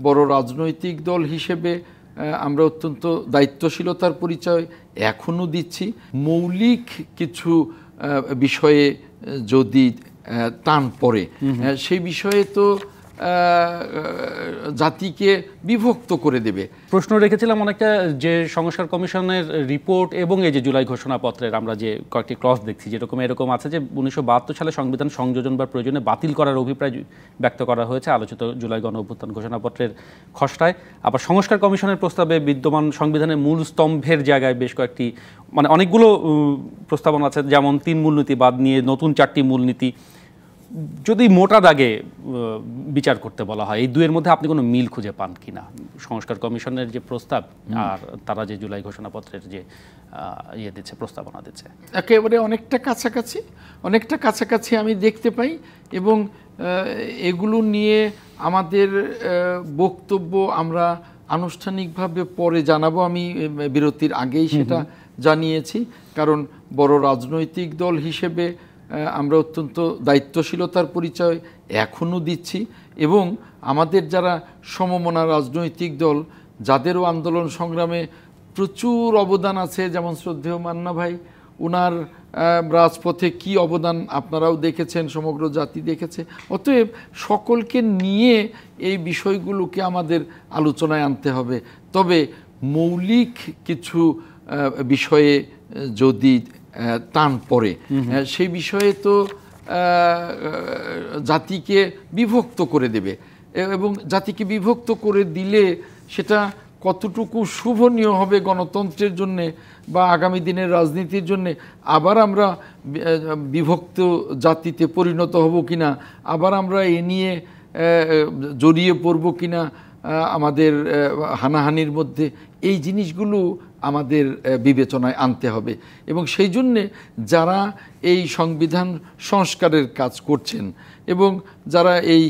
বড় রাজনৈতিক দল হিসেবে আমরা অত্যন্ত দায়িত্বশীলতার পরিচয় এখনও দিচ্ছি। মৌলিক কিছু বিষয়ে যদি টান পড়ে সেই বিষয়ে তো জাতিকে বিভক্ত করে দেবে। প্রশ্ন রেখেছিলাম অনেকটা যে সংস্কার কমিশনের রিপোর্ট এবং এই যে জুলাই ঘোষণাপত্রের আমরা যে কয়েকটি ক্লজ দেখছি, যেরকম এরকম আছে যে 1972 সালে সংবিধান সংযোজন বা প্রয়োজনে বাতিল করার অভিপ্রায় ব্যক্ত করা হয়েছে আলোচিত জুলাই গণ অভ্যুত্থান ঘোষণাপত্রের খসড়ায়। আবার সংস্কার কমিশনের প্রস্তাবে বিদ্যমান সংবিধানের মূল স্তম্ভের জায়গায় বেশ কয়েকটি মানে অনেকগুলো প্রস্তাবনা আছে, যেমন 3 মূলনীতি বাদ নিয়ে নতুন 4টি মূলনীতি। যদি মোটা দাগে বিচার করতে বলা হয়, এই দুয়ের মধ্যে আপনি কোনো মিল খুঁজে পান কিনা? সংস্কার কমিশনের যে প্রস্তাব আর তারা যে জুলাই ঘোষণাপত্রের যে দিচ্ছে, প্রস্তাবনা দিচ্ছে, একেবারে অনেকটা কাছাকাছি আমি দেখতে পাই। এবং এগুলো নিয়ে আমাদের বক্তব্য আমরা আনুষ্ঠানিকভাবে পরে জানাবো। আমি বিরতির আগেই সেটা জানিয়েছি, কারণ বড় রাজনৈতিক দল হিসেবে আমরা অত্যন্ত দায়িত্বশীলতার পরিচয় এখনও দিচ্ছি। এবং আমাদের যারা সমমনা রাজনৈতিক দল, যাদেরও আন্দোলন সংগ্রামে প্রচুর অবদান আছে, যেমন শ্রদ্ধেয় মান্না ভাই, ওনার রাজপথে কি অবদান আপনারাও দেখেছেন, সমগ্র জাতি দেখেছে। অতএব সকলকে নিয়ে এই বিষয়গুলোকে আমাদের আলোচনায় আনতে হবে। তবে মৌলিক কিছু বিষয়ে যদি টান পড়ে সেই বিষয়ে তো জাতিকে বিভক্ত করে দেবে। এবং জাতিকে বিভক্ত করে দিলে সেটা কতটুকু শুভনীয় হবে গণতন্ত্রের জন্যে বা আগামী দিনের রাজনীতির জন্যে, আবার আমরা বিভক্ত জাতিতে পরিণত হব কিনা, আবার আমরা এ নিয়ে জড়িয়ে পড়ব কিনা আমাদের হানাহানির মধ্যে, এই জিনিসগুলো আমাদের বিবেচনায় আনতে হবে। এবং সেই জন্যে যারা এই সংবিধান সংস্কারের কাজ করছেন এবং যারা এই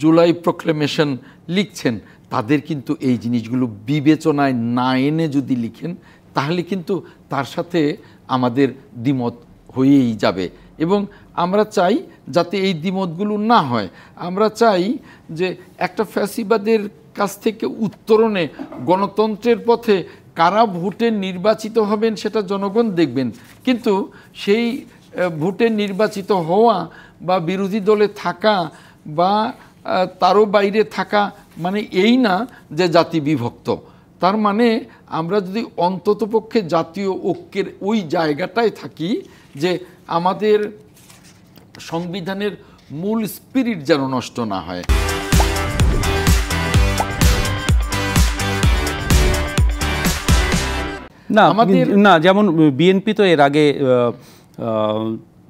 জুলাই প্রক্লেমেশন লিখছেন, তাদের কিন্তু এই জিনিসগুলো বিবেচনায় না এনে যদি লিখেন, তাহলে কিন্তু তার সাথে আমাদের দ্বিমত হয়েই যাবে। এবং আমরা চাই যাতে এই দ্বিমতগুলো না হয়। আমরা চাই যে একটা ফ্যাসিবাদের কাছ থেকে উত্তরণে গণতন্ত্রের পথে কারা ভোটে নির্বাচিত হবেন সেটা জনগণ দেখবেন, কিন্তু সেই ভোটে নির্বাচিত হওয়া বা বিরোধী দলে থাকা বা তারও বাইরে থাকা মানে এই না যে জাতি বিভক্ত। তার মানে আমরা যদি অন্ততপক্ষে জাতীয় ঐক্যের ওই জায়গাটায় থাকি যে আমাদের সংবিধানের মূল স্পিরিট যেন নষ্ট না হয়। না, যেমন বিএনপি তো এর আগে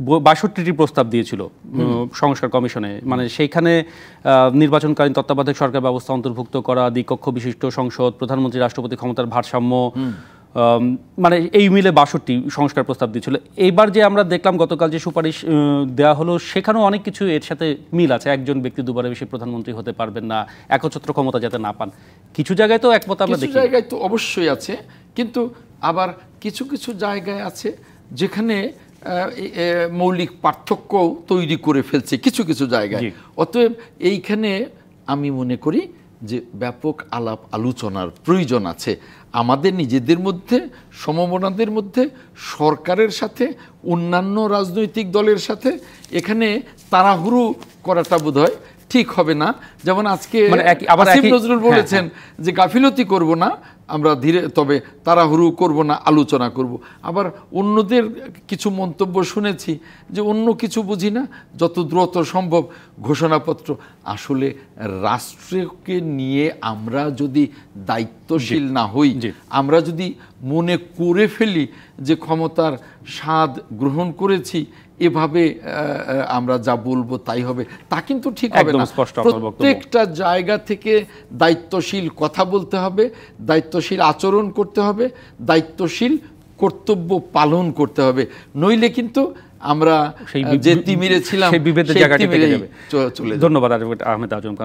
৬২টি প্রস্তাব দিয়েছিল সংস্কার কমিশনে, মানে সেইখানে নির্বাচনকালীন তত্ত্বাবধায়ক সরকার ব্যবস্থা অন্তর্ভুক্ত করা, দ্বিকক্ষ বিশিষ্ট সংসদ, প্রধানমন্ত্রী রাষ্ট্রপতি ক্ষমতার ভারসাম্য, মানে এই মিলে ৬২ সংস্কার প্রস্তাব দিয়েছিল। এইবার যে আমরা দেখলাম গতকাল যে সুপারিশ দেওয়া হলো, সেখানেও অনেক কিছু এর সাথে মিল আছে। একজন ব্যক্তি দুবারের বেশি প্রধানমন্ত্রী হতে পারবেন না, একচ্ছত্র ক্ষমতা যাতে না পান। কিছু জায়গায় তো একমত আমরা দেখি, কিছু জায়গায় তো অবশ্যই আছে, কিন্তু আবার কিছু কিছু জায়গায় আছে যেখানে মৌলিক পার্থক্য তৈরি করে ফেলছে কিছু কিছু জায়গায়। অতএব এইখানে আমি মনে করি যে ব্যাপক আলাপ আলোচনার প্রয়োজন আছে আমাদের নিজেদের মধ্যে, সমমনাদের মধ্যে, সরকারের সাথে, অন্যান্য রাজনৈতিক দলের সাথে। এখানে তাড়াহুড়ো করাটা বোধহয় ঠিক হবে না। যেমন আজকে আসিফ নজরুল বলেছেন যে গাফিলতি করব না আমরা, ধীরে তবে তাড়াহুড়ো করব না, আলোচনা করব। আবার অন্যদের কিছু মন্তব্য শুনেছি যে অন্য কিছু বুঝি না, যত দ্রুত সম্ভব ঘোষণাপত্র। আসলে রাষ্ট্রকে নিয়ে আমরা যদি দায়িত্বশীল না হই, আমরা যদি মনে করে ফেলি যে ক্ষমতার স্বাদ গ্রহণ করেছি, এভাবে আমরা যা বলবো তাই হবে, তা কিন্তু ঠিক হবে না। প্রত্যেকটা জায়গা থেকে দায়িত্বশীল কথা বলতে হবে, দায়িত্বশীল আচরণ করতে হবে, দায়িত্বশীল কর্তব্য পালন করতে হবে। নইলে কিন্তু আমরা যে তিমিরে ছিলাম সেই বিভেদের জায়গাটা চলে যাবে। ধন্যবাদ আহমেদ আজম।